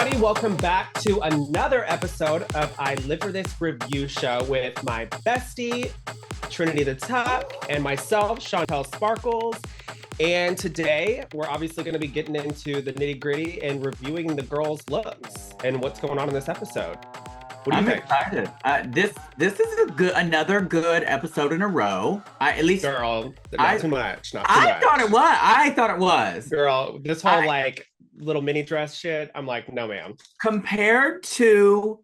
everybody. Welcome back to another episode of I Live For This review show with my bestie, Trinity the Tuck, and myself, Chantel Sparkles. And today, we're obviously going to be getting into the nitty-gritty and reviewing the girls' looks and what's going on in this episode. What do you think? I'm excited. This is another good episode in a row. Girl, not too much. I thought it was. Girl, this whole little mini dress shit, I'm like, no, ma'am. Compared to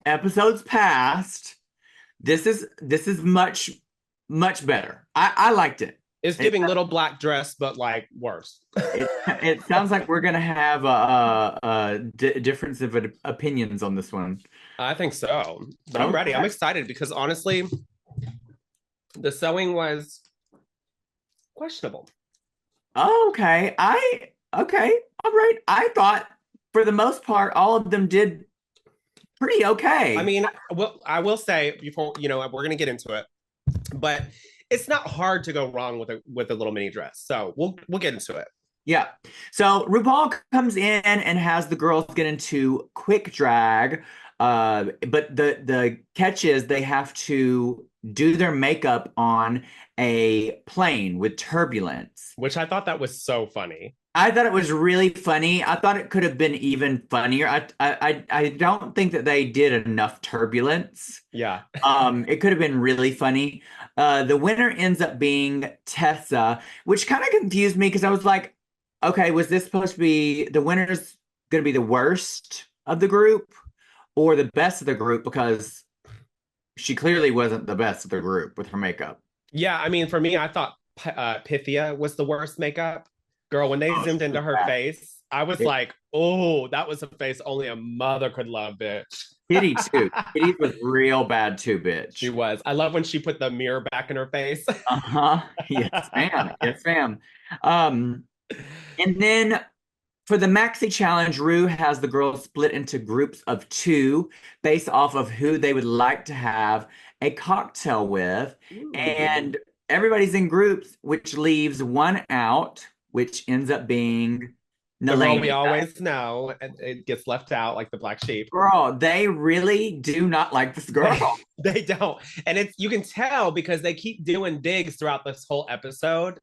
episodes past, this is much better. I liked it. It's giving little black dress, but like worse. It sounds like we're gonna have a difference of opinions on this one. I think so, but I'm ready. I'm excited because honestly, the sewing was questionable. Okay, all right. I thought for the most part, all of them did pretty okay. I mean, I will say before we're gonna get into it, but it's not hard to go wrong with a little mini dress. So we'll get into it. Yeah. So RuPaul comes in and has the girls get into quick drag. But the catch is they have to do their makeup on a plane with turbulence. Which I thought that was so funny. I thought it was really funny. I thought it could have been even funnier. I don't think that they did enough turbulence. Yeah. It could have been really funny. The winner ends up being Tessa, which kind of confused me because I was like, okay, was this supposed to be the winner's going to be the worst of the group or the best of the group? Because she clearly wasn't the best of the group with her makeup. Yeah, I mean, for me, I thought Pythia was the worst makeup. Girl, when they zoomed into her face, I was like, oh, that was a face only a mother could love, bitch. Kitty, too. Kitty was real bad, too, bitch. She was. I love when she put the mirror back in her face. Uh-huh. Yes, ma'am. Yes, ma'am. And then for the Maxi challenge, Ru has the girls split into groups of 2 based off of who they would like to have a cocktail with. Ooh. And everybody's in groups, which leaves one out, which ends up being Nania. We always know, and it gets left out like the black sheep. Girl, they really do not like this girl. They don't. And you can tell because they keep doing digs throughout this whole episode,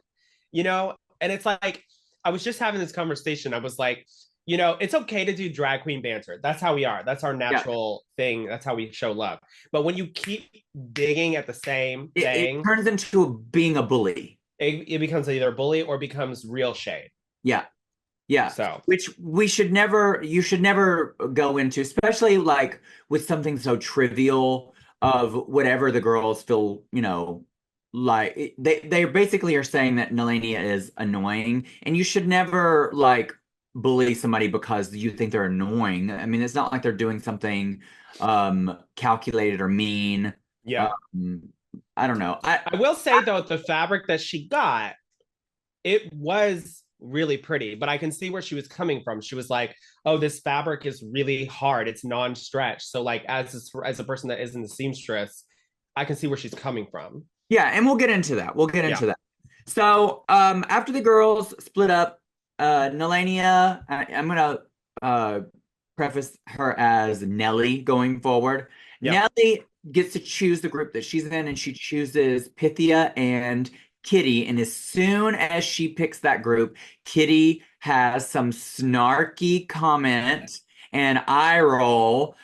and it's like, I was just having this conversation. I was like, it's okay to do drag queen banter. That's how we are. That's our natural thing. That's how we show love. But when you keep digging at the same thing, it turns into being a bully. It becomes either bully or becomes real shade. Yeah. Yeah. So, which you should never go into, especially like with something so trivial of whatever the girls feel, like they basically are saying that Nania is annoying, and you should never like bully somebody because you think they're annoying. I mean, it's not like they're doing something calculated or mean. Yeah. I don't know. I will say though, the fabric that she got, it was really pretty, but I can see where she was coming from. She was like, oh, this fabric is really hard. It's non-stretch. So like as a person that isn't a seamstress, I can see where she's coming from. Yeah, and we'll get into that. That. So after the girls split up, Nania, I'm gonna preface her as Nelly going forward. Yep. Nelly gets to choose the group that she's in, and she chooses Pythia and Kitty. And as soon as she picks that group, Kitty has some snarky comment and eye roll.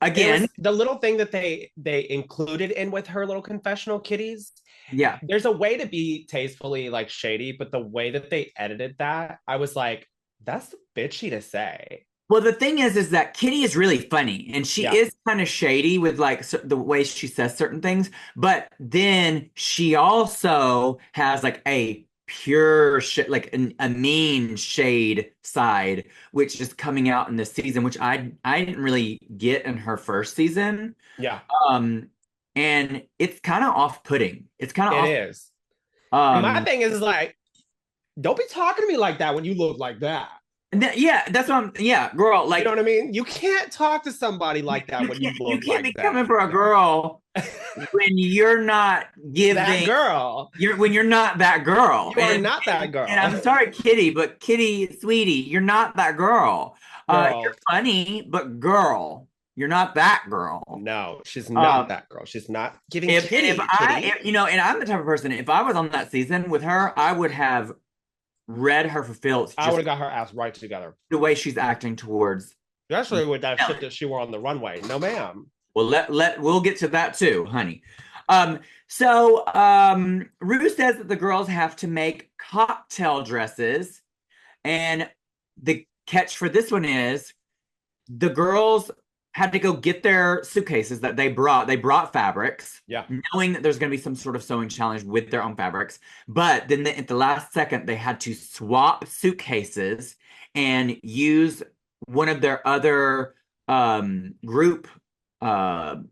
Again, the little thing that they included in with her little confessional kitties. Yeah, there's a way to be tastefully like shady, but the way that they edited that, I was like, that's bitchy to say. Well, the thing is that Kitty is really funny, and she is kind of shady with like the way she says certain things. But then she also has like a pure shit, like a mean shade side, which is coming out in this season, which I didn't really get in her first season. Yeah. And it's kind of off-putting. It is. My thing is like, don't be talking to me like that when you look like that. That's what girl. Like, you know what I mean? You can't talk to somebody like that when you look like that. You can't be coming for a girl when you're not giving that girl. When you're not that girl. You are not that girl. And I'm sorry, Kitty, but Kitty, sweetie, you're not that girl. You're Girl. funny, but girl, you're not that girl. No, she's not Um, that girl. She's not giving if kitty, I, kitty. you know, and I'm the type of person, if I was on that season with her, I would have read her for filth I would just have got her ass right together. the way she's acting towards Especially with that shit Ellie. that she wore on the runway. No, ma'am. Well, we'll get to that too, honey. Rue says that the girls have to make cocktail dresses, and the catch for this one is the girls had to go get their suitcases that they brought. They brought fabrics, Yeah. knowing that there's going to be some sort of sewing challenge with their own fabrics. But then at the last second, they had to swap suitcases and use one of their other group, the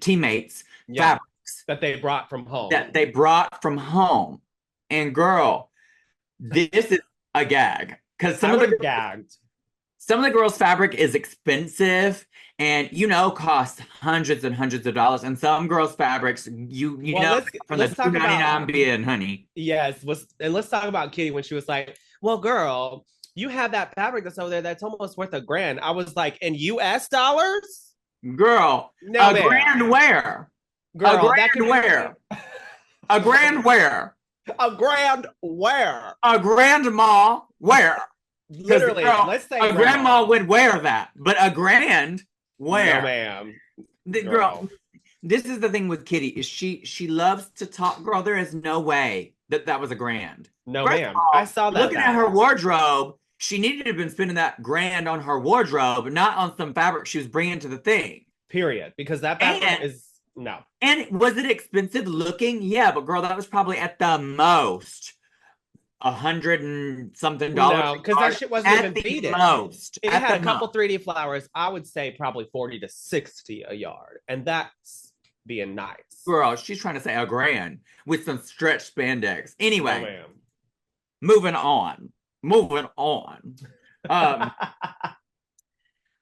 teammates' Yeah. fabrics That they brought from home. that they brought from home. And girl, this is a gag because I would have gagged. some of the girls' fabric is expensive and costs hundreds and hundreds of dollars. And some girls' fabrics, Well, from let's the talk about 299 bin, honey. yes. And let's talk about Kitty when she was like, "Well, girl, you have that fabric that's over there that's almost worth $1,000." I was like, "In U.S. dollars? Girl, No, a man. grand where? Girl, a grand where? A grand where? A grand where? A grandma where? Literally, Girl, let's say a grandma would wear that, but a grand where? No, ma'am. Girl, this is the thing with Kitty is she loves to talk. Girl, there is no way that was a grand. No, First ma'am. of all, I saw that. Looking at her wardrobe, she needed to have been spending that grand on her wardrobe, not on some fabric she was bringing to the thing. Period. Because that fabric is no. And was it expensive looking? Yeah, but girl, that was probably at the most $100 and something dollars. No, because that shit wasn't even beaded. Most. It had a couple 3D flowers. I would say probably 40 to 60 a yard. And that's being nice. Girl, she's trying to say a grand with some stretch spandex. Anyway, No, ma'am. moving on.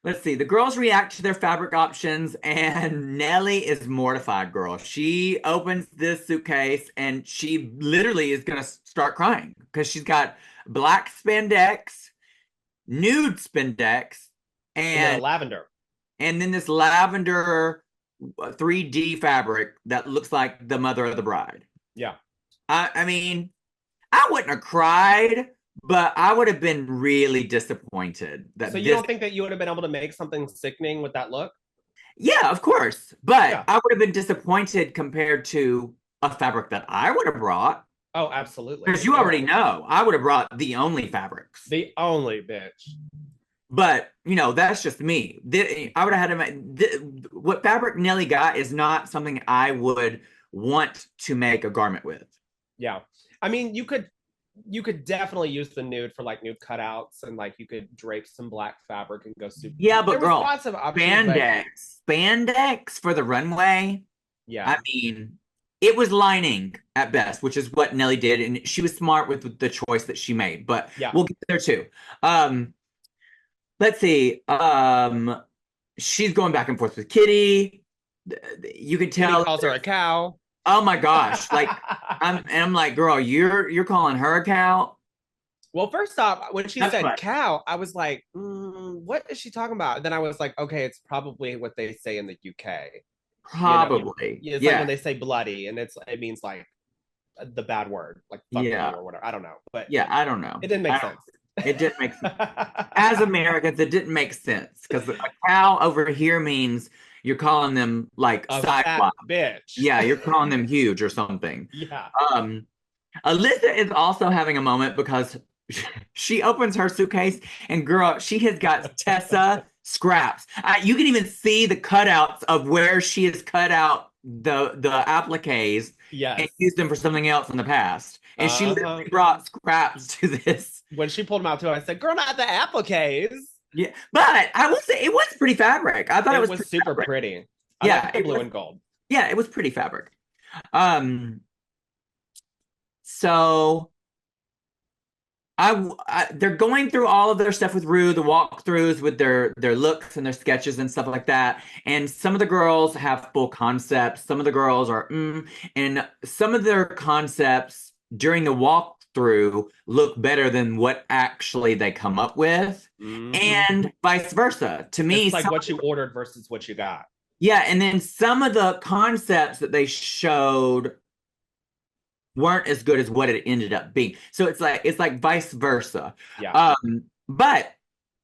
Let's see. The girls react to their fabric options, and Nellie is mortified, girl. She opens this suitcase, and she literally is going to start crying because she's got black spandex, nude spandex, and lavender. And then this lavender 3D fabric that looks like the mother of the bride. Yeah. I mean, I wouldn't have cried, but I would have been really disappointed. So you don't think that you would have been able to make something sickening with that look? Yeah, of course. But I would have been disappointed compared to a fabric that I would have brought. Oh, absolutely. Because you already know, I would have brought the only fabrics. The only bitch. But, that's just me. I would have had to what fabric Nelly got is not something I would want to make a garment with. Yeah. I mean, you could definitely use the nude for like nude cutouts and like you could drape some black fabric and go super. Yeah, but girl, lots of options, spandex for the runway. Yeah. I mean, it was lining at best, which is what Nelly did. And she was smart with the choice that she made, but we'll get there too. Let's see. She's going back and forth with Kitty. You can tell. Kitty calls her a cow. Oh my gosh! Like, I'm like, girl, you're calling her a cow. Well, first off, when she said cow, I was like, what is she talking about? And then I was like, okay, it's probably what they say in the UK. Probably. It's like when they say bloody, and it means like the bad word, like fuck you or whatever. I don't know, but I don't know. It didn't make sense. It didn't make sense. As Americans, it didn't make sense because a cow over here means you're calling them like a fat bitch. Yeah, you're calling them huge or something. Yeah. Alyssa is also having a moment because she opens her suitcase and girl, she has got Tessa scraps. You can even see the cutouts of where she has cut out the appliques and used them for something else in the past. And she literally brought scraps to this. When she pulled them out too, I said, girl, not the appliques. Yeah, but I will say it was pretty fabric. I thought it was super pretty. I like the blue and gold. Yeah, it was pretty fabric. So they're going through all of their stuff with Rue, the walkthroughs with their looks and their sketches and stuff like that. And some of the girls have full concepts. Some of the girls are and some of their concepts during the walkthrough through look better than what actually they come up with, and vice versa. To me, it's like what you ordered versus what you got. Yeah, and then some of the concepts that they showed weren't as good as what it ended up being. So it's like vice versa. Yeah. But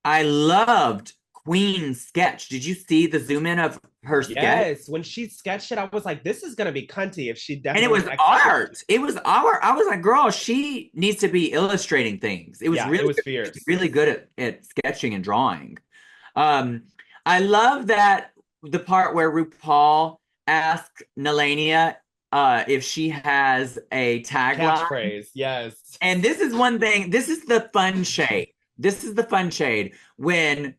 I loved Queen's sketch. Did you see the zoom in of her sketch? Yes, when she sketched it, I was like, this is gonna be cunty if she definitely. And it was art. It was art. I was like, girl, she needs to be illustrating things. It was really, it was fierce. Really good at sketching and drawing. I love that the part where RuPaul asked Nania if she has a tagline. Catchphrase, yes. And this is one thing. This is the fun shade. This is the fun shade when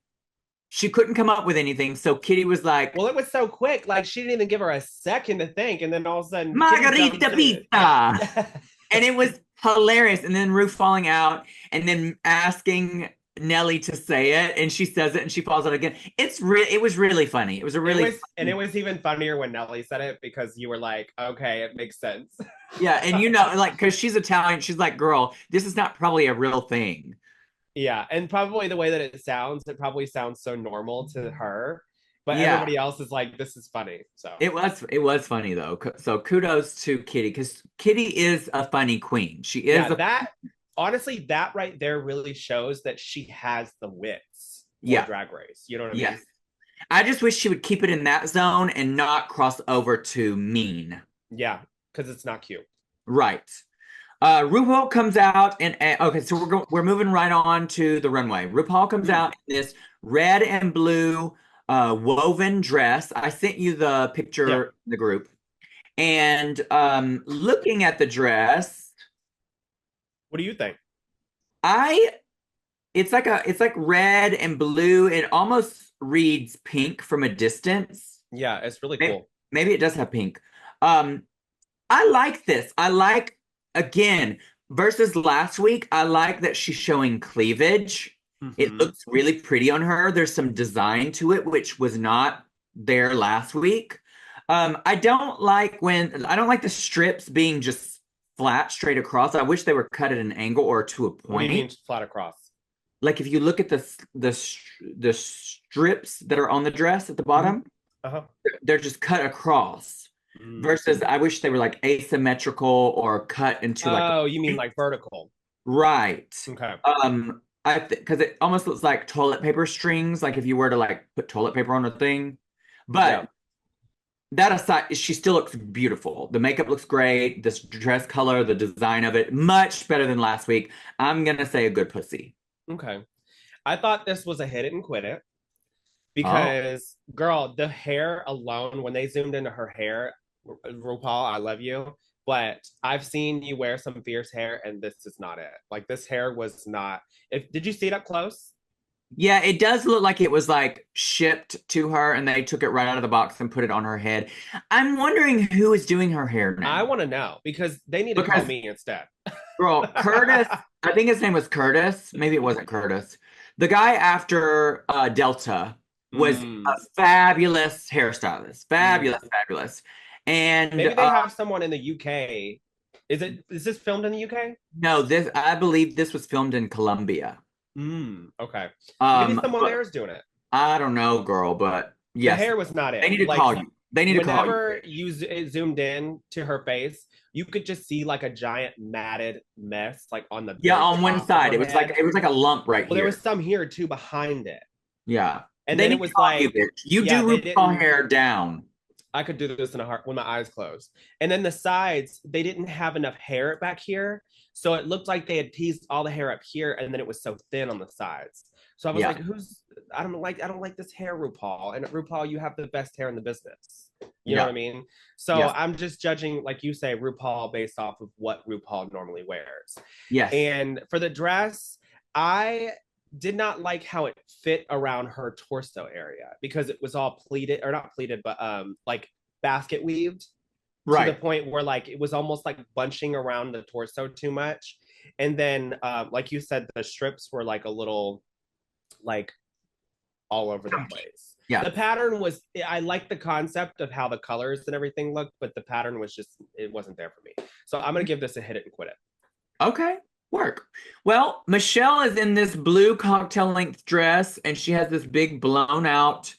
she couldn't come up with anything. So Kitty was like, well, it was so quick. Like she didn't even give her a second to think. And then all of a sudden, Margarita pizza. And it was hilarious. And then Ru falling out and then asking Nelly to say it, and she says it and she falls out again. It was really funny. It was a really and it was even funnier when Nelly said it because you were like, okay, it makes sense. Yeah, and you know, like, because she's Italian, she's like, girl, this is not probably a real thing. Yeah, and probably the way that it probably sounds so normal to her, but everybody else is like, this is funny. So it was funny though. So kudos to Kitty, because Kitty is a funny queen. She is honestly, that right there really shows that she has the wits for Drag Race. You know what I mean? I just wish she would keep it in that zone and not cross over to mean. Yeah, because it's not cute. Right. RuPaul comes out and okay, so we're moving right on to the runway. RuPaul comes out in this red and blue woven dress. I sent you the picture in the group. And looking at the dress, what do you think? It's like red and blue. It almost reads pink from a distance. Yeah, it's really cool. Maybe it does have pink. I like this. I like, again, versus last week, I like that she's showing cleavage. It looks really pretty on her. There's some design to it, which was not there last week. I don't like the strips being just flat straight across. I wish they were cut at an angle or to a point. What do you mean flat across? Like if you look at the strips that are on the dress at the bottom, they're just cut across. Versus I wish they were like asymmetrical or cut into you mean like vertical. Right. Okay. Because it almost looks like toilet paper strings, like if you were to like put toilet paper on a thing. But that aside, she still looks beautiful. The makeup looks great. This dress color, the design of it, much better than last week. I'm going to say a good pussy. Okay. I thought this was a hit it and quit it. Because, girl, the hair alone, when they zoomed into her hair, RuPaul, I love you. But I've seen you wear some fierce hair, and this is not it. Like, this hair was not... Did you see it up close? Yeah, it does look like it was like shipped to her and they took it right out of the box and put it on her head. I'm wondering who is doing her hair now. I want to know because they need to call me instead. Girl, Curtis, I think his name was Curtis. Maybe it wasn't Curtis. The guy after Delta was a fabulous hairstylist. Fabulous. And maybe they have someone in the UK. Is this filmed in the UK? No, I believe this was filmed in Colombia. Okay. Maybe someone there is doing it. I don't know, girl, but yes. The hair was not it. They need to call you. They need to call you. Whenever you zoomed in to her face, you could just see like a giant matted mess, like on the on one side. It was like a lump right here. There was some here too behind it. Yeah. And then it was like you do RuPaul hair down. I could do this in a heart with my eyes closed. And then the sides, they didn't have enough hair back here. So it looked like they had teased all the hair up here and then it was so thin on the sides. So I was like, I don't like this hair, RuPaul. And RuPaul, you have the best hair in the business. You know what I mean? So I'm just judging, like you say, RuPaul based off of what RuPaul normally wears. Yes. And for the dress, I did not like how it fit around her torso area because it was all pleated, or not pleated, but like basket weaved. Right. To the point where like it was almost like bunching around the torso too much. And then like you said, the strips were like a little like all over the place. Yeah. The pattern was, I liked the concept of how the colors and everything looked, but the pattern was just, it wasn't there for me. So I'm gonna give this a hit it and quit it. Okay, work. Well, Michelle is in this blue cocktail length dress and she has this big blown out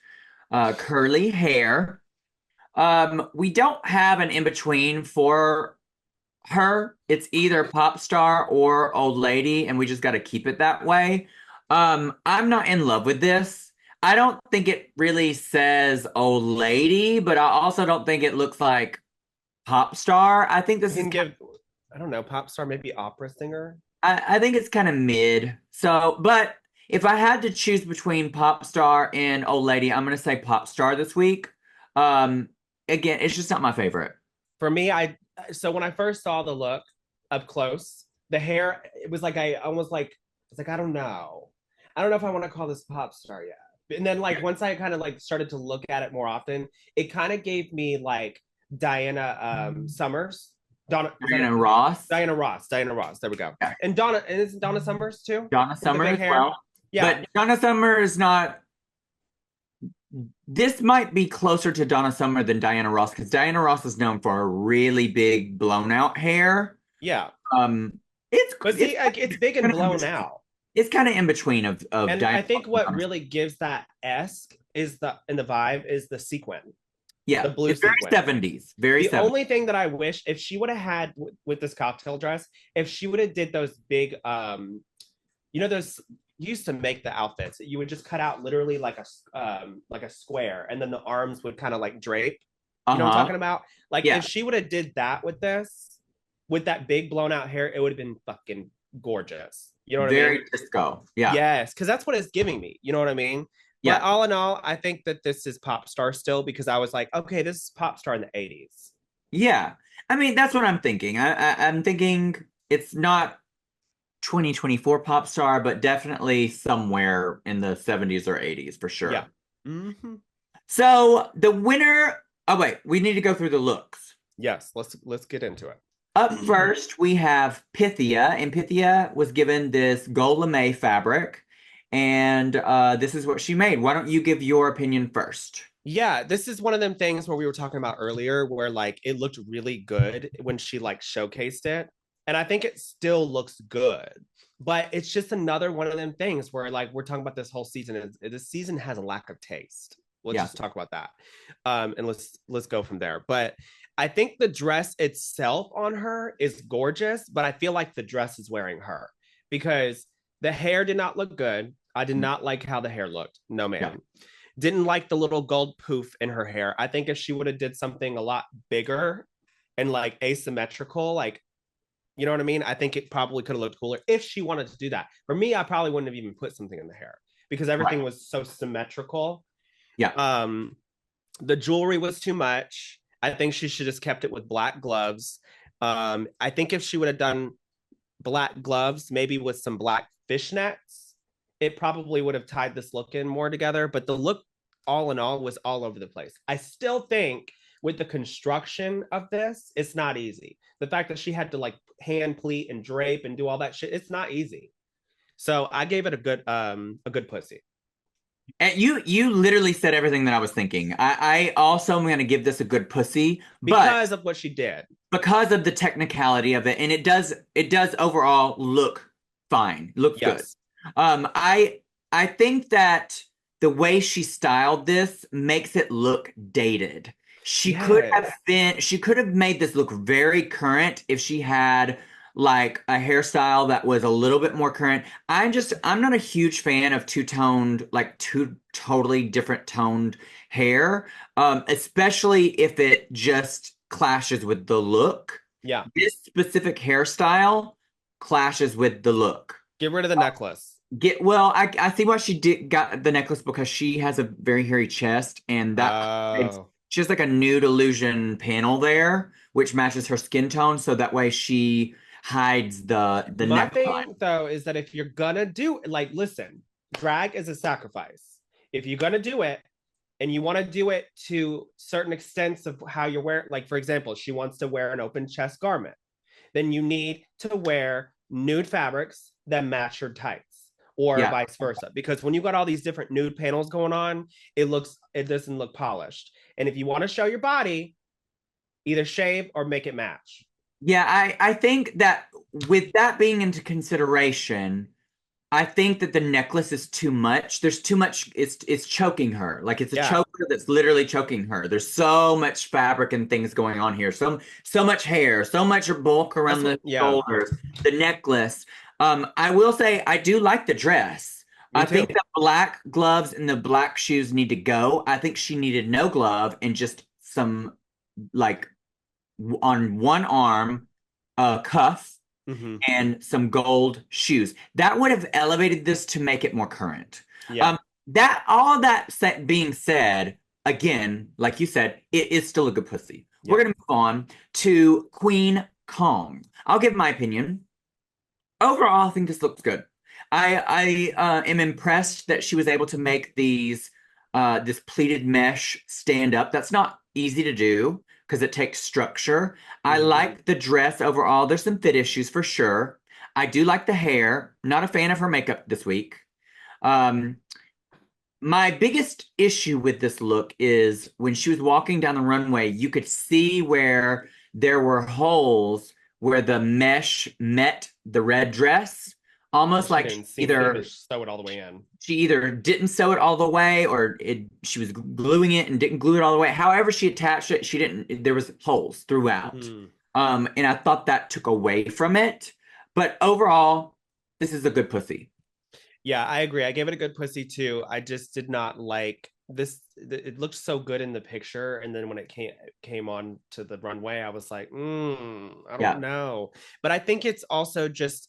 curly hair. We don't have an in between for her. It's either pop star or old lady, and we just got to keep it that way. I'm not in love with this. I don't think it really says old lady, but I also don't think it looks like pop star. I think You this is can give, I don't know, pop star, maybe opera singer. I think it's kind of mid. So, but if I had to choose between pop star and old lady, I'm gonna say pop star this week. Um, Again, it's just not my favorite. For me, so when I first saw the look up close, the hair, it was like I almost like it's like I don't know. I don't know if I want to call this pop star yet. And then like once I kind of like started to look at it more often, it kind of gave me like Diana Summers. Donna Diana Ross. Diana Ross. Diana Ross. There we go. Yeah. And Donna, and it's Donna Summers too? Donna Summer as well. Yeah. But Donna Summer is not. This might be closer to Donna Summer than Diana Ross because Diana Ross is known for a really big blown out hair. Yeah. Um, it's But see, like it's big and blown out. It's kind of in between of And Diana I think Ross what and really gives that esque is the vibe is the sequin. yeah, The blue it's very sequin. 70s. Very The 70s. only thing that I wish if she would have had with this cocktail dress, if she would have did those big you know those used to make the outfits. You would just cut out literally like a square and then the arms would kind of like drape. You know what I'm talking about? Like Yeah. if she would have did that with this, with that big blown out hair, it would have been fucking gorgeous. You know what I mean? Very disco. Yeah. Yes, because that's what it's giving me. You know what I mean? Yeah. But all in all, I think that this is pop star still because I was like, okay, this is pop star in the 80s. Yeah. I mean, that's what I'm thinking. I'm thinking it's not 2024 pop star, but definitely somewhere in the 70s or 80s for sure. Yeah. Mm-hmm. So the winner. Oh wait, we need to go through the looks. Yes, let's get into it. Up first, we have Pythia, and Pythia was given this gold lame fabric, and this is what she made. Why don't you give your opinion first? Yeah, this is one of them things where we were talking about earlier where like it looked really good when she like showcased it. And I think it still looks good. But it's just another one of them things where like we're talking about this whole season is this season has a lack of taste. Let's just talk about that. And let's go from there. But I think the dress itself on her is gorgeous, but I feel like the dress is wearing her because the hair did not look good. I did not like how the hair looked. No, man. Yeah. Didn't like the little gold poof in her hair. I think if she would have did something a lot bigger and like asymmetrical, like, you know what I mean? I think it probably could have looked cooler if she wanted to do that. For me, I probably wouldn't have even put something in the hair because everything was so symmetrical. Yeah. The jewelry was too much. I think she should have kept it with black gloves. I think if she would have done black gloves, maybe with some black fishnets, it probably would have tied this look in more together. But the look, all in all, was all over the place. I still think with the construction of this, it's not easy. The fact that she had to like hand pleat and drape and do all that shit, it's not easy. So I gave it a good pussy. And you literally said everything that I was thinking. I also am going to give this a good pussy because of what she did, because of the technicality of it, and it does overall look fine, looks good. I think that the way she styled this makes it look dated. She could have made this look very current if she had like a hairstyle that was a little bit more current. I'm not a huge fan of two totally different toned hair, especially if it just clashes with the look. Yeah. This specific hairstyle clashes with the look. Get rid of the necklace. I see why she got the necklace because she has a very hairy chest and that she has like a nude illusion panel there, which matches her skin tone. So that way she hides the My thing though is that if you're gonna do like, listen, drag is a sacrifice. If you're gonna do it and you want to do it to certain extents of how you're wearing, like for example, she wants to wear an open chest garment, then you need to wear nude fabrics that match your tights. Or vice versa, because when you got all these different nude panels going on, it doesn't look polished. And if you want to show your body, either shave or make it match. Yeah, I think that with that being into consideration, I think that the necklace is too much. There's too much. It's choking her. Like it's a Yeah, choker that's literally choking her. There's so much fabric and things going on here. So much hair, so much bulk that's around what. the Yeah, shoulders, the necklace. I will say I do like the dress. me I think too. the black gloves and the black shoes need to go. I think she needed no glove and just some like on one arm, cuff Hmm. and some gold shoes. That would have elevated this to make it more current. Yeah, Um, that all that being said, again, like you said, it is still a good pussy. We're yeah. gonna move on to Queen Kong. I'll give my opinion. Overall, I think this looks good. I am impressed that she was able to make this pleated mesh stand up. That's not easy to do because it takes structure. I Hmm. like the dress overall. There's some fit issues for sure. I do like the hair. Not a fan of her makeup this week. Um, my biggest issue with this look is when she was walking down the runway, you could see where there were holes where the mesh met the red dress, But almost she like didn't seem to sew it all the way in. she either didn't sew it all the way or she was gluing it and didn't glue it all the way. However she attached it, she didn't there was holes throughout. Hmm. And I thought that took away from it. But overall, this is a good pussy. Yeah, I agree. I gave it a good pussy too. I just did not like this. It looked so good in the picture, and then when it came on to the runway, I was like, I don't Yeah. know. But I think it's also just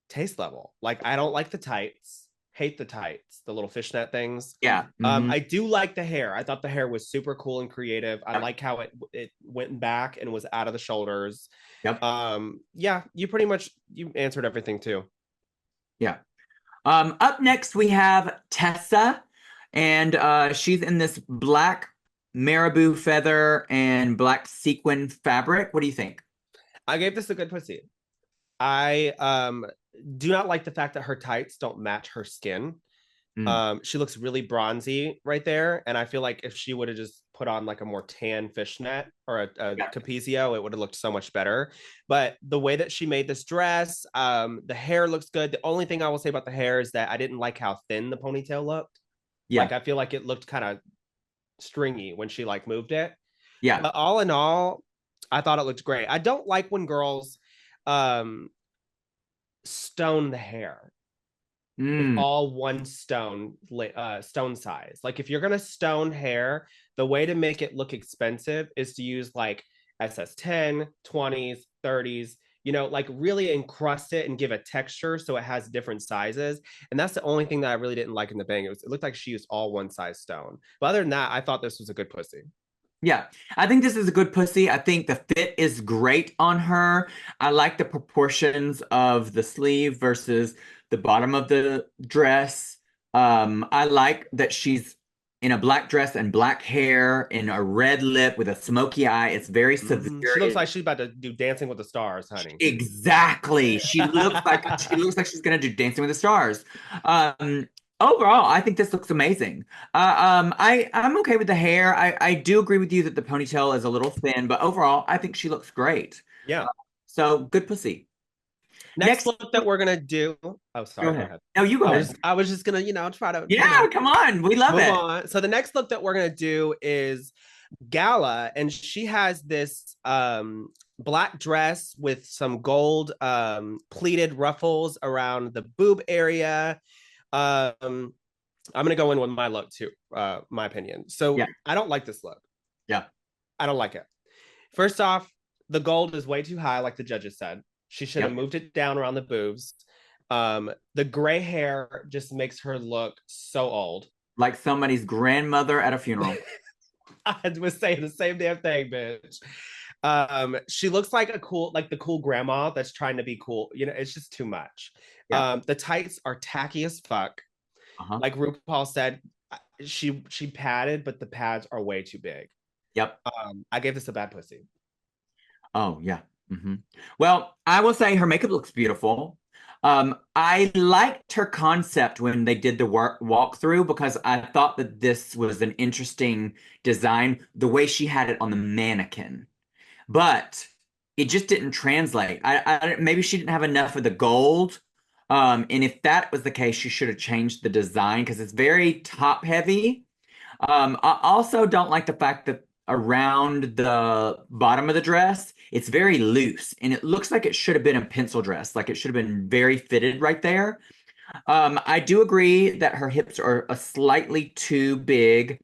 taste level. Like I don't like the tights. Hate the tights, the little fishnet things. Yeah. Hmm. I do like the hair. I thought the hair was super cool and creative. I like how it went back and was out of the shoulders. Yep. Yeah, you answered everything too. Yeah. Up next we have Tessa, and she's in this black marabou feather and black sequin fabric. What do you think? I gave this a good pussy. I do not like the fact that her tights don't match her skin. Mm, She looks really bronzy right there, and I feel like if she would have just put on like a more tan fishnet or a yeah. capezio, it would have looked so much better. But the way that she made this dress, the hair looks good. The only thing I will say about the hair is that I didn't like how thin the ponytail looked. Like Yeah. I feel like it looked kind of stringy when she like moved it. Yeah. But all in all, I thought it looked great. I don't like when girls um stone the hair like Mm, all one stone size. Like if you're gonna stone hair, the way to make it look expensive is to use like SS10, 20s, 30s, like really encrust it and give a texture so it has different sizes. And that's the only thing that I really didn't like in the bang. It looked like she used all one size stone. But other than that, I thought this was a good pussy. yeah. I think this is a good pussy. I think the fit is great on her. I like the proportions of the sleeve versus the bottom of the dress. I like that she's in a black dress and black hair and a red lip with a smoky eye. It's very She severe. looks like she's about to do Dancing with the Stars, honey. Exactly. She looks like she's gonna do Dancing with the Stars. Um, Overall, I think this looks amazing. I'm okay with the hair. I do agree with you that the ponytail is a little thin, but overall, I think she looks great. Yeah. So good pussy. Next Next, look that we're gonna do. Oh, go sorry. Go ahead. ahead. No, you go ahead. I was just gonna, try to, Yeah, come on. We love move it. on. So the next look that we're gonna do is Gala, and she has this black dress with some gold pleated ruffles around the boob area. I'm gonna go in with my look too, my opinion. Yeah, So I don't like this look. yeah, I don't like it. First off, the gold is way too high, like the judges said. She should have yep. moved it down around the boobs. The gray hair just makes her look so old. Like somebody's grandmother at a funeral. I was saying the same damn thing, bitch. She looks like like the cool grandma that's trying to be cool. It's just too much. Yeah. The tights are tacky as fuck. Uh-huh. Like RuPaul said, she padded, but the pads are way too big. Yep. I gave this a bad pussy. Oh, yeah. Hmm. Well, I will say her makeup looks beautiful. I liked her concept when they did the walkthrough because I thought that this was an interesting design, the way she had it on the mannequin. But it just didn't translate. Maybe she didn't have enough of the gold. And if that was the case, she should have changed the design because it's very top heavy. I also don't like the fact that around the bottom of the dress, it's very loose and it looks like it should have been a pencil dress. Like it should have been very fitted right there. I do agree that her hips are a slightly too big.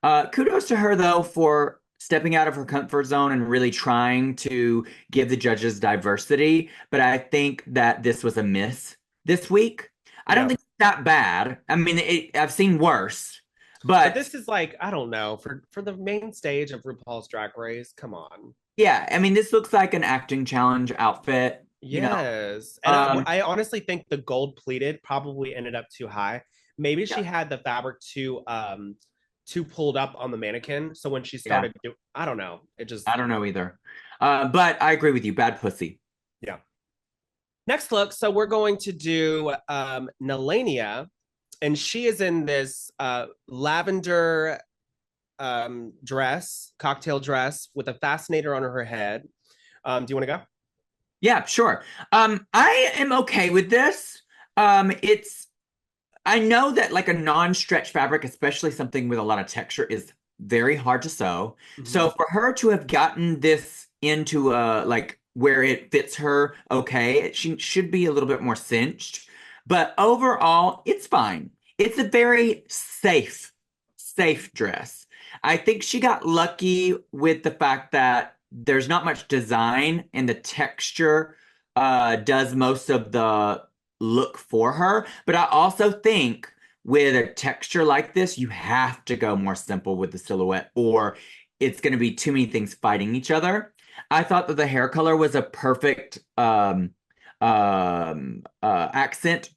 Kudos to her though for stepping out of her comfort zone and really trying to give the judges diversity. But I think that this was a miss this week. I don't Yeah. think it's that bad. I mean, I've seen worse, But but this is like, I don't know, for the main stage of RuPaul's Drag Race, come on. yeah, I mean, this looks like an acting challenge outfit, you know. Yes. And Um, I honestly think the gold pleated probably ended up too high. Maybe she yeah, had the fabric too pulled up on the mannequin. So when she yeah, started I don't know. It just I don't know either. But I agree with you, bad pussy. yeah. Next look, so we're going to do Nalania, and she is in this lavender dress, cocktail dress with a fascinator on her head. Do you want to go? Yeah, sure. I am okay with this. It's I know that like a non-stretch fabric, especially something with a lot of texture, is very hard to sew. Mm-hmm. So for her to have gotten this into like where it fits her, okay, she should be a little bit more cinched. But overall, it's fine. It's a very safe dress. I think she got lucky with the fact that there's not much design and the texture does most of the look for her. But I also think with a texture like this, you have to go more simple with the silhouette, or it's going to be too many things fighting each other. I thought that the hair color was a perfect accent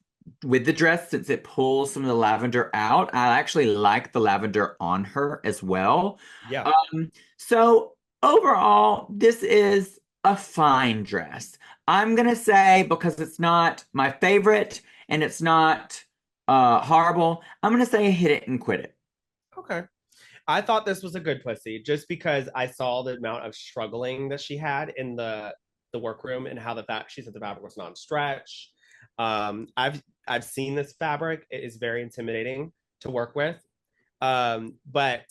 with the dress since it pulls some of the lavender out. I actually like the lavender on her as well. Yeah. So overall, this is a fine dress. I'm gonna say because it's not my favorite and it's not horrible, I'm gonna say hit it and quit it. Okay. I thought this was a good pussy just because I saw the amount of struggling that she had in the workroom and how the fact she said the fabric was non-stretch. I've seen this fabric. It is very intimidating to work with. But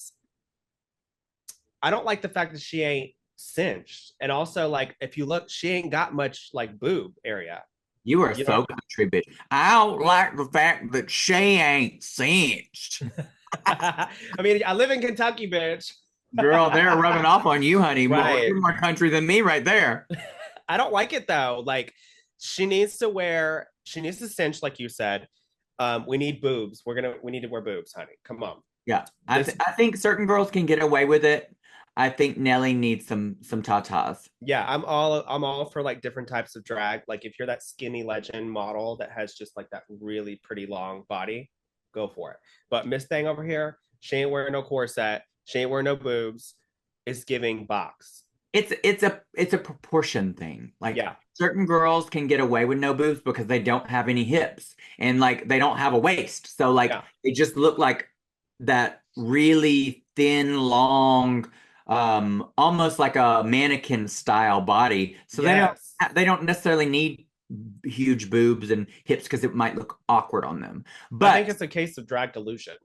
I don't like the fact that she ain't cinched. And also, like, if you look, she ain't got much like boob area. You are You know, so country, bitch. I don't like the fact that she ain't cinched. I mean, I live in Kentucky, bitch. Girl, they're rubbing off on you, honey. Right. You're more country than me right there. I don't like it though. Like she needs to cinch, like you said. We need boobs. We need to wear boobs, honey. Come on. Yeah, This I think certain girls can get away with it. I think Nelly needs some tatas. yeah, I'm all for like different types of drag. Like if you're that skinny legend model that has just like that really pretty long body, go for it. But Miss Thing over here, she ain't wearing no corset, she ain't wearing no boobs. It's giving box. It's a proportion thing. Like Yeah, certain girls can get away with no boobs because they don't have any hips and like they don't have a waist. So like yeah, they just look like that really thin, long, almost like a mannequin style body. So yes. they don't necessarily need huge boobs and hips because it might look awkward on them. I think But it's a case of drag delusion.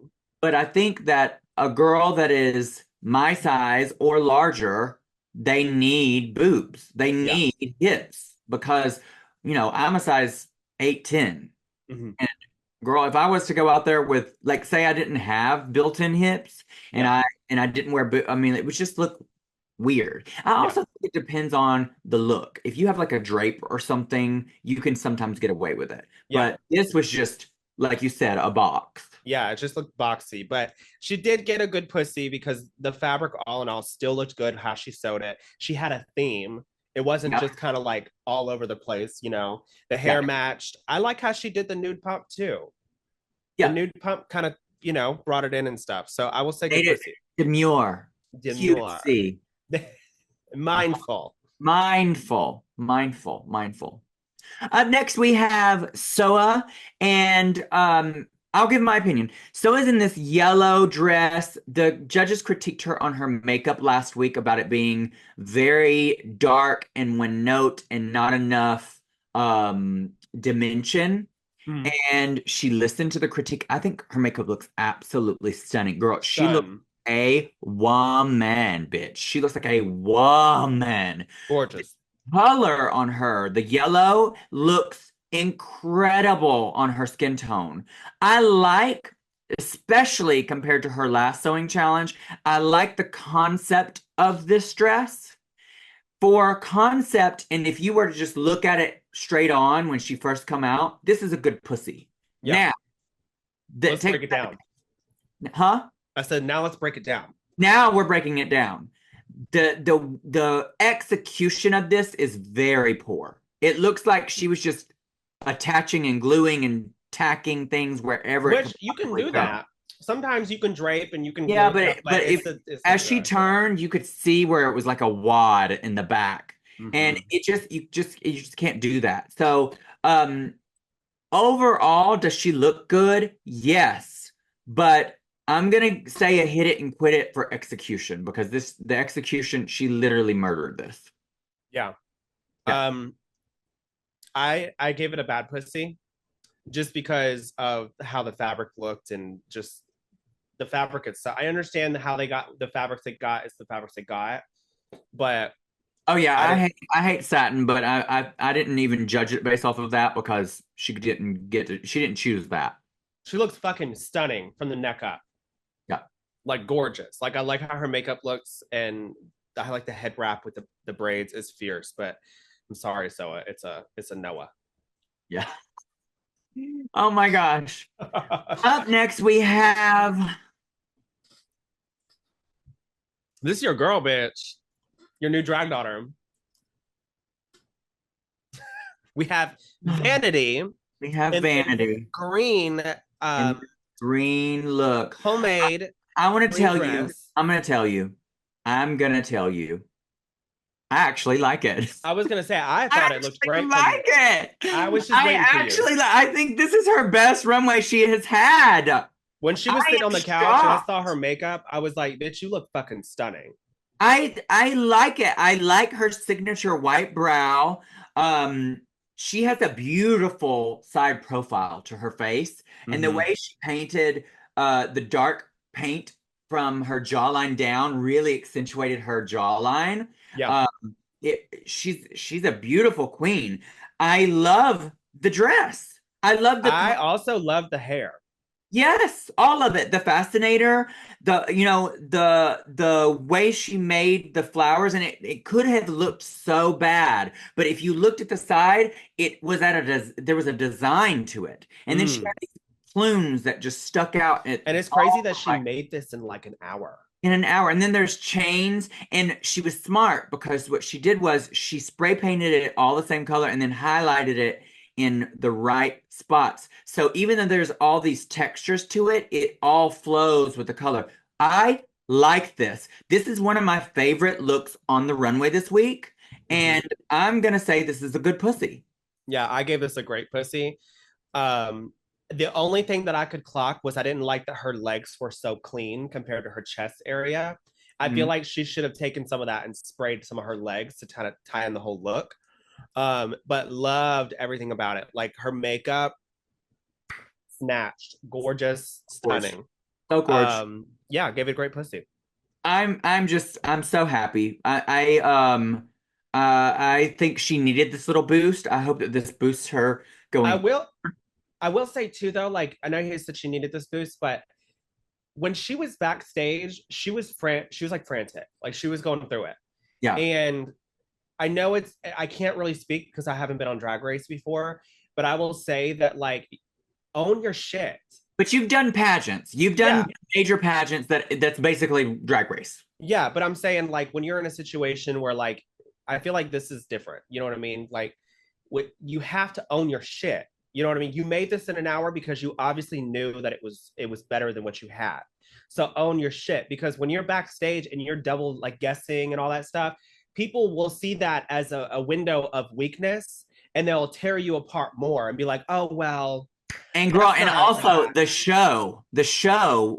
I think that a girl that is my size or larger, they need boobs. They Yeah. need hips because, you know, I'm a size 8'10". Mm-hmm. And girl, if I was to go out there with like say I didn't have built-in hips and Yeah. I didn't wear I mean, it would just look weird. I Yeah. also think it depends on the look. If you have like a drape or something, you can sometimes get away with it. Yeah. But this was just, like you said, a box. Yeah, it just looked boxy, but she did get a good pussy because the fabric, all in all, still looked good how she sewed it. She had a theme. It wasn't Yeah. just kind of like all over the place, you know. The Yeah. hair matched. I like how she did the nude pump too. The Yeah. nude pump kind of, you know, brought it in and stuff. So I will say good Made it pussy. demure, Demure. cutesy, Mindful. mindful. Up next, we have Soa, and I'll give my opinion. So is in this yellow dress. The judges critiqued her on her makeup last week about it being very dark and one note and not enough dimension. Mm. And she listened to the critique. I think her makeup looks absolutely stunning. Girl, she looks Done. a woman, bitch. She looks like a woman. The Gorgeous. color on her, the yellow, looks incredible on her skin tone. I like, especially compared to her last sewing challenge, I like the concept of this dress. For concept, and if you were to just look at it straight on when she first come out, this is a good pussy. Yeah. Now, Let's break it down. Huh? I said, now let's break it down. Now we're breaking it down. The execution of this is very poor. It looks like she was just attaching and gluing and tacking things wherever it Which could you can possibly do go. that. Sometimes you can drape and you can Yeah, glue it up, but it's if it's as she turned, you could see where it was like a wad in the back. And Mhm. you just can't do that. So overall, does she look good? Yes. But I'm gonna say a hit it and quit it for execution because the execution, she literally murdered this. Yeah. Yeah. Um, I gave it a bad pussy just because of how the fabric looked and just the fabric itself. I understand how they got the fabrics they got is the fabrics they got, but Oh yeah, I didn't. I hate satin, but I didn't even judge it based off of that because she didn't choose that. She looks fucking stunning from the neck up, Yeah. like gorgeous. Like I like how her makeup looks, and I like the head wrap with the braids is fierce. But I'm sorry, Soa, it's a Noah. Yeah. Oh my gosh. Up next we have This is your girl, bitch. Your new drag daughter. We have Vanity we have in this Vanity green in green look. homemade I want to green tell you, dress. I'm gonna tell you, I actually like it. I was gonna say I I thought it looked actually great from. like it. I was just waiting for you. I think this is her best runway she has had. When she I was sitting on am the couch and I saw shocked. her makeup, I was like, "Bitch, you look fucking stunning." I like it. I like her signature white brow. Um, she has a beautiful side profile to her face, and the Mm-hmm. way she painted the dark paint from her jawline down really accentuated her jawline. Yeah, Um, she's a beautiful queen. I love the dress. I love the I also love the hair. Yes, all of it. The fascinator, the way she made the flowers, and it could have looked so bad, but if you looked at the side, it was there was a design to it, and then she Mm. had these plumes that just stuck out And it's crazy all that she made this in like an hour. in an hour. And then there's chains, and she was smart because what she did was she spray painted it all the same color and then highlighted it in the right spots. So even though there's all these textures to it, it all flows with the color. I like this. This is one of my favorite looks on the runway this week. Mm-hmm. And I'm gonna say this is a good pussy. Yeah, I gave this a great pussy. Um, the only thing that I could clock was I didn't like that her legs were so clean compared to her chest area. I feel Mhm. like she should have taken some of that and sprayed some of her legs to kind of tie in the whole look. But loved everything about it. Like her makeup, snatched, gorgeous, Gorge. stunning. So gorge. Yeah, gave it a great pussy. I'm so happy. I think she needed this little boost. I hope that this boosts her I going. will I will say too though, like I know he said she needed this boost, but when she was backstage, she was like frantic. Like she was going through it. Yeah. And I know I can't really speak because I haven't been on Drag Race before, but I will say that like own your shit. But you've done pageants. You've Yeah. done major pageants that's basically drag race. Yeah, but I'm saying like when you're in a situation where like I feel like this is different. You know what I mean? Like you have to own your shit. You know what I mean? You made this in an hour because you obviously knew that it was better than what you had. So own your shit because when you're backstage and you're double like guessing and all that stuff, people will see that as a window of weakness and they'll tear you apart more and be like, "Oh well, And girl, and also the show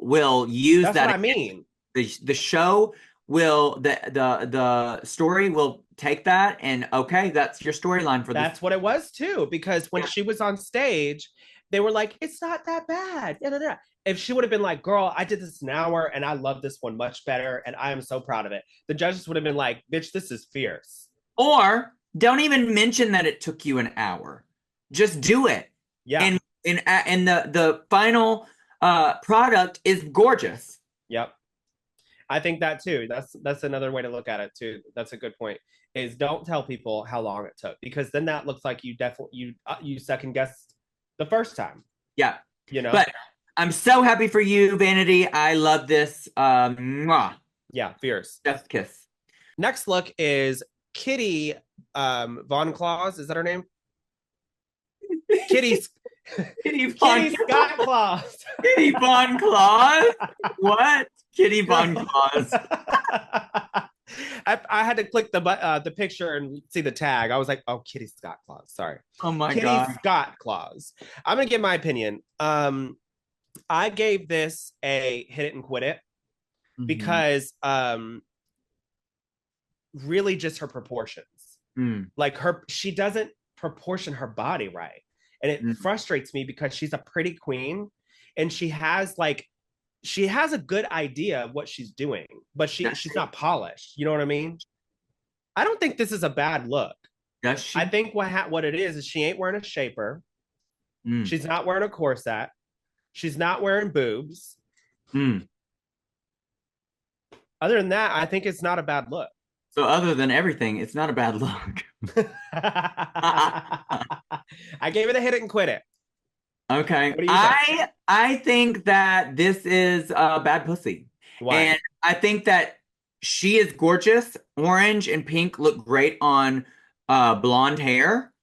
will use That's that. What I mean. The show will the story will take that and okay, that's your storyline for this. That's what it was too, because when she was on stage, they were like, "It's not that bad." Da, da, da. If she would have been like, "Girl, I did this an hour and I love this one much better, and I am so proud of it," the judges would have been like, "Bitch, this is fierce." Or don't even mention that it took you an hour. Just do it. Yeah. And the final product is gorgeous. Yep. I think that too. That's another way to look at it too. That's a good point. Is don't tell people how long it took, because then that looks like you definitely you second guessed the first time. Yeah. You know. But I'm so happy for you, Vanity. I love this. Mwah. Yeah, fierce. Just kiss. Next look is Kitty Von Claus. Is that her name? Kitty Scott Claus. Kitty Von Claus? What? Kitty Von Claus. I had to click the picture and see the tag. I was like, oh, Kitty Scott Claus. Sorry. Oh my Kitty God. Scott Claus. I'm gonna give my opinion. I gave this a hit it and quit it because really just her proportions. Like she doesn't proportion her body right. And it frustrates me because she's a pretty queen and she has a good idea of what she's doing, but she's not polished. You know what I mean? I don't think this is a bad look. Does she? I think what it is she ain't wearing a shaper. She's not wearing a corset. She's not wearing boobs. Other than that, I think it's not a bad look. So other than everything, it's not a bad look. I gave it a hit it and quit it. Okay. I think that this is a bad pussy. Why? And I think that she is gorgeous. Orange and pink look great on blonde hair.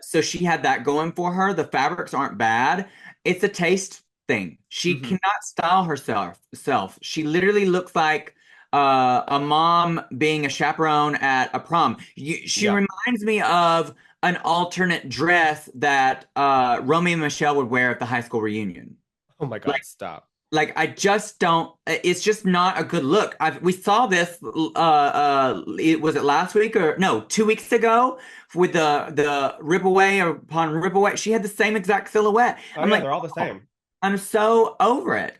So she had that going for her. The fabrics aren't bad. It's a taste thing. She cannot style herself. She literally looks like a mom being a chaperone at a prom. She reminds me of an alternate dress that Romeo and Michelle would wear at the high school reunion. Oh my God, stop. Like, I just don't, it's just not a good look. We saw this, was it last week or no, 2 weeks ago with the rip away or upon rip away. She had the same exact silhouette. I'm like, they're all the same. I'm so over it.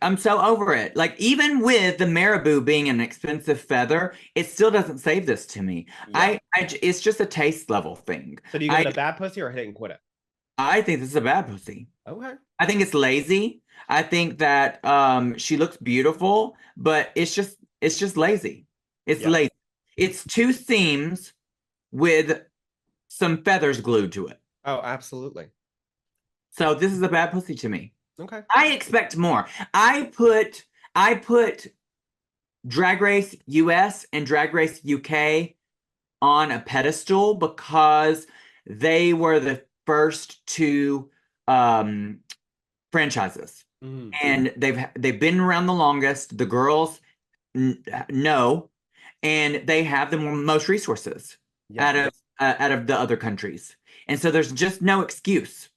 Like, even with the marabou being an expensive feather, it still doesn't save this to me. Yeah. It's just a taste level thing. So do you give it a bad pussy or hit it and quit it? I think this is a bad pussy. Okay. I think it's lazy. I think that she looks beautiful, but it's just lazy. It's lazy. It's two seams with some feathers glued to it. Oh, absolutely. So this is a bad pussy to me. Okay. I expect more. I put Drag Race US and Drag Race UK on a pedestal because they were the first two franchises. And they've been around the longest. The girls know, and they have the most resources out of the other countries. And so there's just no excuse.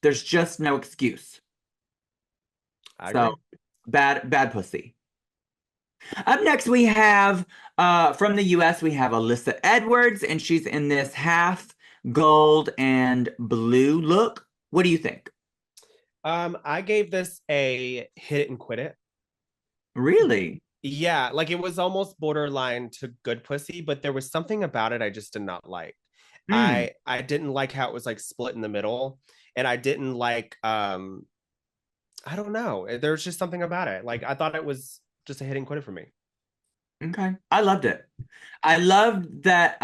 So bad pussy. Up next we have from the US we have Alyssa Edwards, and she's in this half gold and blue look. What do you think? I gave this a hit it and quit it. Really? Yeah, like it was almost borderline to good pussy, but there was something about it I just did not like. I didn't like how it was like split in the middle, and I didn't like I don't know. There's just something about it. Like I thought it was just a hit and quit it for me. Okay. I loved it. I loved that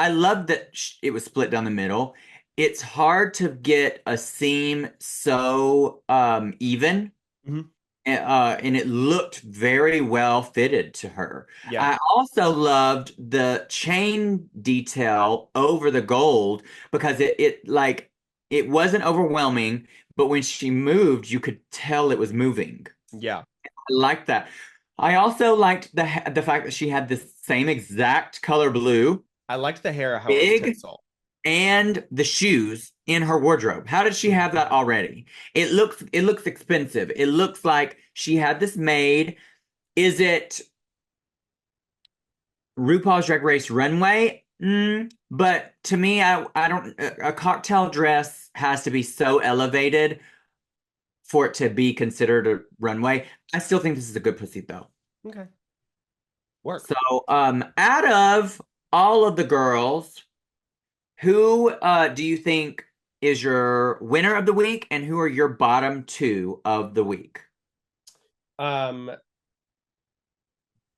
it was split down the middle. It's hard to get a seam so even. And it looked very well fitted to her. Yeah. I also loved the chain detail over the gold because it wasn't overwhelming, but when she moved, you could tell it was moving. Yeah. I liked that. I also liked the fact that she had the same exact color blue. I liked the hair, how it was tinsel. and the shoes in her wardrobe. How did she have that already? It looks expensive. It looks like she had this made. Is it RuPaul's Drag Race Runway? But to me, I don't. A cocktail dress has to be so elevated for it to be considered a runway. I still think this is a good pussy though. Okay. Work. So, out of all of the girls, who do you think is your winner of the week, and who are your bottom two of the week? My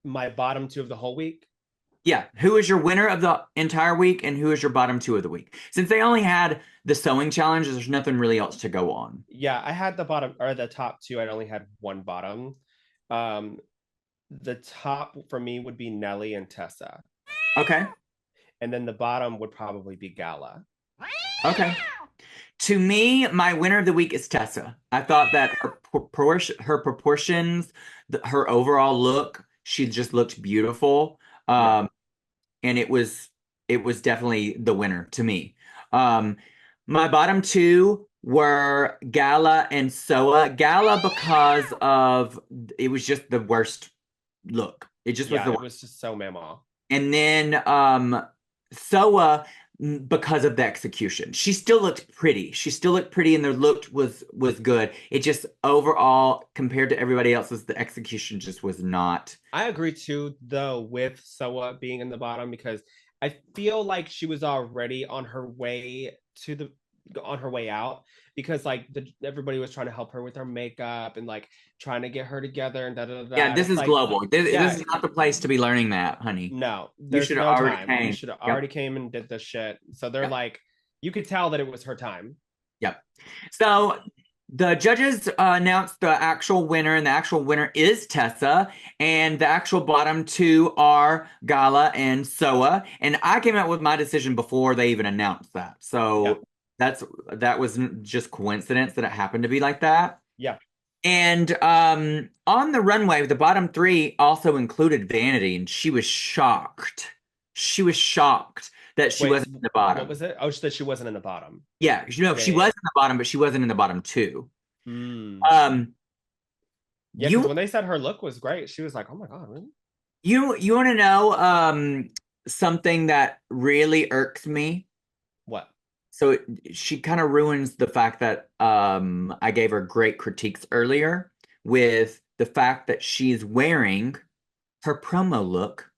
bottom two of the whole week. Yeah, who is your winner of the entire week, and who is your bottom two of the week? Since they only had the sewing challenge, there's nothing really else to go on. Yeah, I had the bottom or the top two. I only had one bottom. Um, the top for me would be Nelly and Tessa. Okay. And then the bottom would probably be Gala. Okay. To me, my winner of the week is Tessa. I thought that her proportions, her overall look, she just looked beautiful. Yeah. And it was definitely the winner to me. My bottom two were Gala and Soa. Gala because of it was just the worst look. It just was the it worst. was just so mama. And then Soa because of the execution. She still looked pretty. She still looked pretty and the look was good. It just overall compared to everybody else's, the execution just was not. I agree too, though, with Soa being in the bottom because I feel like she was already on her way out because like everybody was trying to help her with her makeup and like trying to get her together and da da da. Yeah, this is like, global. This is not the place to be learning that, honey. No, You should have already came. You should have already came and did this shit. So they're like, you could tell that it was her time. Yep. So the judges announced the actual winner, and the actual winner is Tessa, and the actual bottom two are Gala and Soa. And I came out with my decision before they even announced that. So that was just coincidence that it happened to be like that. Yeah. And on the runway, the bottom three also included Vanity, and she was shocked. She was shocked that she wasn't in the bottom. What was it? Oh, that she wasn't in the bottom. Yeah, she was in the bottom, but she wasn't in the bottom two. Yeah, because when they said her look was great, she was like, "Oh my god, really?" You want to know something that really irks me? What? So she kind of ruins the fact that I gave her great critiques earlier with the fact that she's wearing her promo look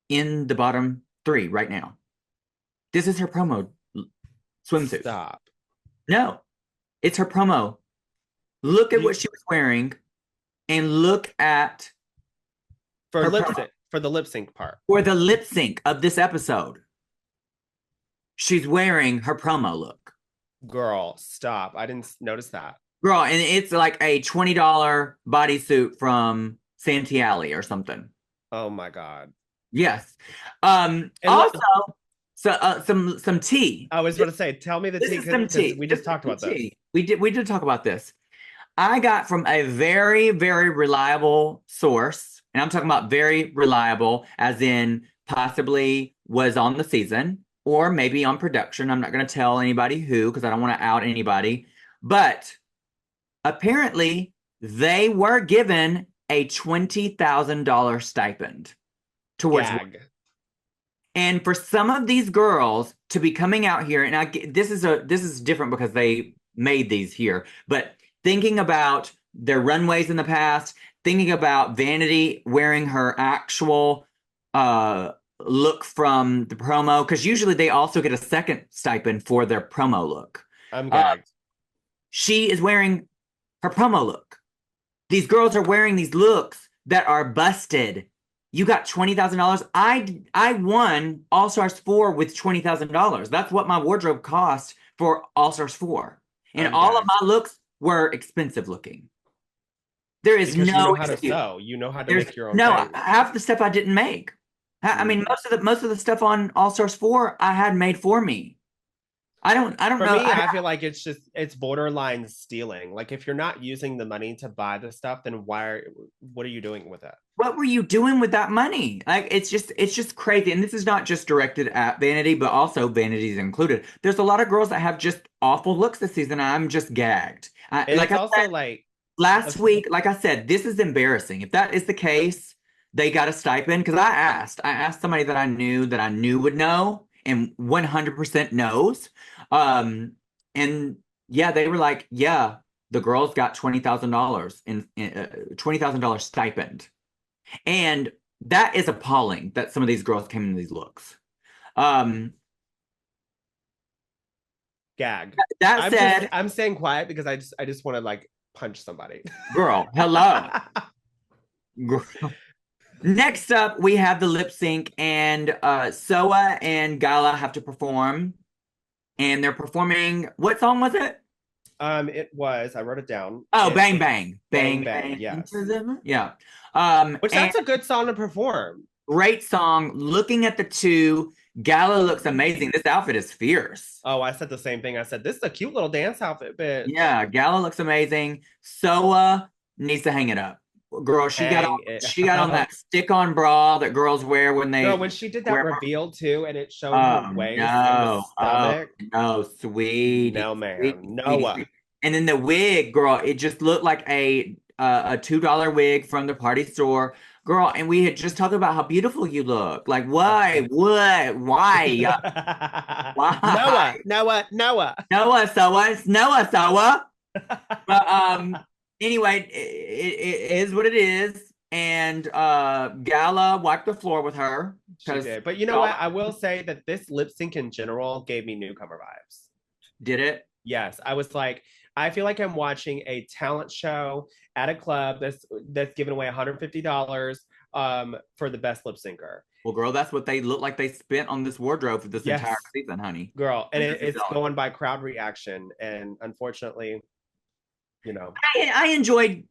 in the bottom three right now. This is her promo swimsuit. Stop. No, it's her promo. Look at what she was wearing and look at for the lip sync part. For the lip sync of this episode. She's wearing her promo look. Girl, stop. I didn't notice that. Girl, and it's like a $20 bodysuit from Santee Alley or something. Oh my god. Yes. Also, some tea. I was going to say, tell me the tea. Some tea. We just talked about this. We did talk about this. I got from a very, very reliable source, and I'm talking about very reliable, as in possibly was on the season or maybe on production. I'm not going to tell anybody who because I don't want to out anybody. But apparently, they were given a $20,000 stipend towards work. And for some of these girls to be coming out here, and this is different because they made these here, but thinking about their runways in the past, thinking about Vanity wearing her actual look from the promo, because usually they also get a second stipend for their promo look. I'm gagged. She is wearing her promo look. These girls are wearing these looks that are busted. You got $20,000. I won All Stars 4 with $20,000. That's what my wardrobe cost for All Stars 4. And all of my looks were expensive looking. There is because no you know how to sew. You know how to make your own. No, half the stuff I didn't make. I mean, most of the stuff on All Stars 4 I had made for me. I don't know. For me, I feel like it's borderline stealing. Like if you're not using the money to buy the stuff, then what are you doing with it? what were you doing with that money? Like it's just crazy. And this is not just directed at Vanity, but also Vanity's included. There's a lot of girls that have just awful looks this season. I'm just gagged. And Like it's I also said like, last week, like I said, this is embarrassing. If that is the case, they got a stipend. Because I asked somebody that I knew would know, and 100% knows. And yeah, they were like, yeah, the girls got $20,000 in $20,000 stipend. And that is appalling that some of these girls came in these looks. Um, gag. that said, I'm staying quiet because I just want to like punch somebody. girl, hello. Girl. Next up, we have the lip sync, and Soa and Gala have to perform. And they're performing, what song was it? It was, I wrote it down. Oh, It Bang was Bang. Bang Bang Bang, Bang. yes. Yeah. Which And that's a good song to perform. great song. Looking at the two, Gala looks amazing. This outfit is fierce. Oh, I said the same thing. I said, this is a cute little dance outfit, bitch. Yeah, Gala looks amazing. Soa needs to hang it up. Girl, Hang it she got on up. that stick-on bra that girls wear when Girl, they when she did that wear. reveal too, and it showed her Oh waist and the no. Oh stomach. no, No, sweetie, ma'am. sweetie, sweetie, Noah. sweetie. And then the wig, girl, it just looked like a $2 wig from the party store. Girl, and we had just talked about how beautiful you look. Like, why? What? Why? Why? Noah, Noah, Noah. Noah, Soa, Noah, Soa. But anyway, it is what it is. And Gala wiped the floor with her She because did. But you know what? I will say that this lip sync in general gave me newcomer vibes. did it. Yes, I was like, I feel like I'm watching a talent show at a club that's giving away $150 for the best lip syncer. Well, girl, that's what they look like they spent on this wardrobe for this Yes, entire season, honey. girl, and it's $150. going by crowd reaction, and unfortunately, you know, I enjoyed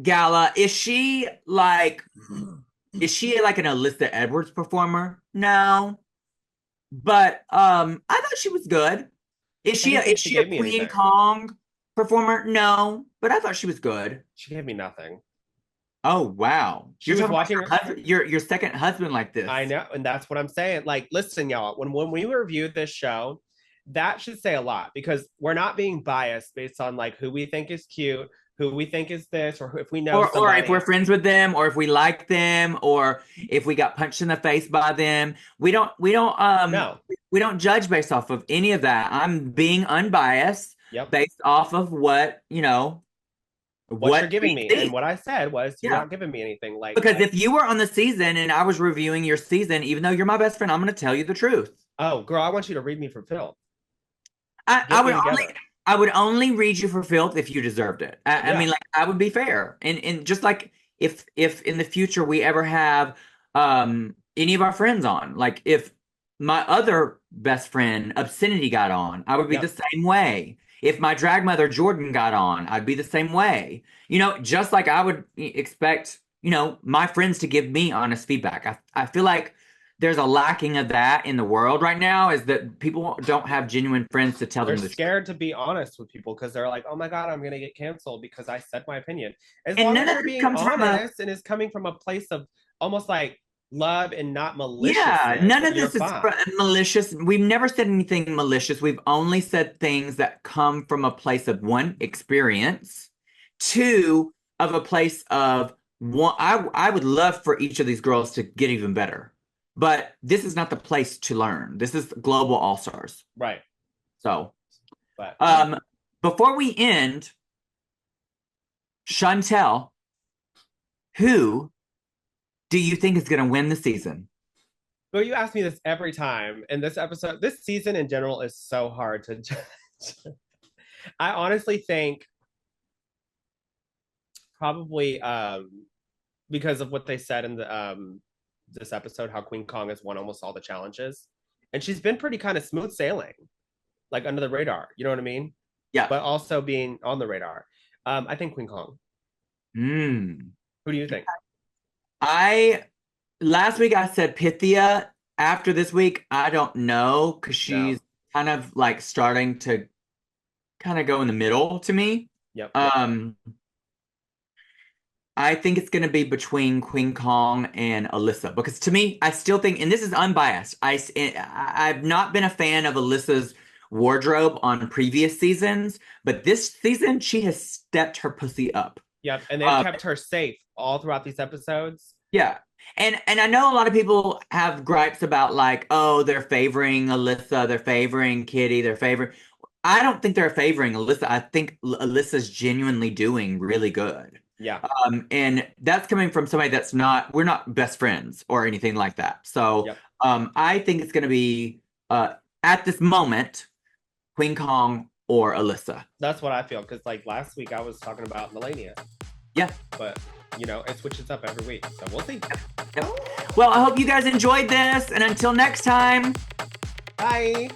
Gala. Is she like an Alyssa Edwards performer? No. But I thought she was good. I didn't think Is she she a gave me Queen anything. Kong performer? No. But I thought she was good. She gave me nothing. Oh wow. She You're was talking about walking. your husband, your second husband like this. I know, and that's what I'm saying. Like, listen, y'all, when we reviewed this show, that should say a lot because we're not being biased based on like who we think is cute, who we think is this, or if we know Or if somebody. we're friends with them, or if we like them, or if we got punched in the face by them. No. We don't judge based off of any of that. I'm being unbiased Yep. based off of What you're what giving we me. And see. what I said was, you're Yeah. not giving me anything. Because if you were on the season and I was reviewing your season, even though you're my best friend, I'm going to tell you the truth. oh, girl, I want you to read me for Phil. I, I Get me would only together. I would only read you for filth if you deserved it. I Yeah. mean, like I would be fair, and just like if in the future we ever have any of our friends on, like if my other best friend Obscenity got on, I would be the Yep. same way. If my drag mother Jordan got on, I'd be the same way. Just like I would expect, my friends to give me honest feedback. I feel like there's a lacking of that in the world right now is that people don't have genuine friends to tell They're them the truth. scared to be honest with people because they're like, oh my God, I'm going to get canceled because I said my opinion. As And long none as of you're this being comes from a honest and is coming from a place of almost like love and not yeah, maliciousness, none of you're this is fine. malicious. We've never said anything malicious. We've only said things that come from a place of one, experience, two, of a place of one. I would love for each of these girls to get even better, but this is not the place to learn. This is global all stars. Right. So, But before we end, Chantel, who do you think is going to win the season? well, you ask me this every time. And this season in general is so hard to judge. I honestly think probably because of what they said in the this episode, how Queen Kong has won almost all the challenges. And she's been pretty kind of smooth sailing, like under the radar. You know what I mean? Yeah. But also being on the radar. I think Queen Kong. Mm. Who do you think? Last week I said Pythia. After this week, I don't know because No. she's kind of like starting to kind of go in the middle to me. Yep. Um, I think it's going to be between Queen Kong and Alyssa because to me, I still think, and this is unbiased, I've not been a fan of Alyssa's wardrobe on previous seasons, but this season she has stepped her pussy up. Yep, and they've kept her safe all throughout these episodes. Yeah. And I know a lot of people have gripes about like, oh, they're favoring Alyssa, they're favoring Kitty, they're favoring. I don't think they're favoring Alyssa. I think Alyssa's genuinely doing really good. Yeah. And that's coming from somebody we're not best friends or anything like that. So Yep. I think it's going to be at this moment, Queen Kong or Alyssa. That's what I feel because like last week I was talking about Nania. Yeah. But you know, it switches up every week. So we'll see. Yep. Well, I hope you guys enjoyed this. And until next time. Bye.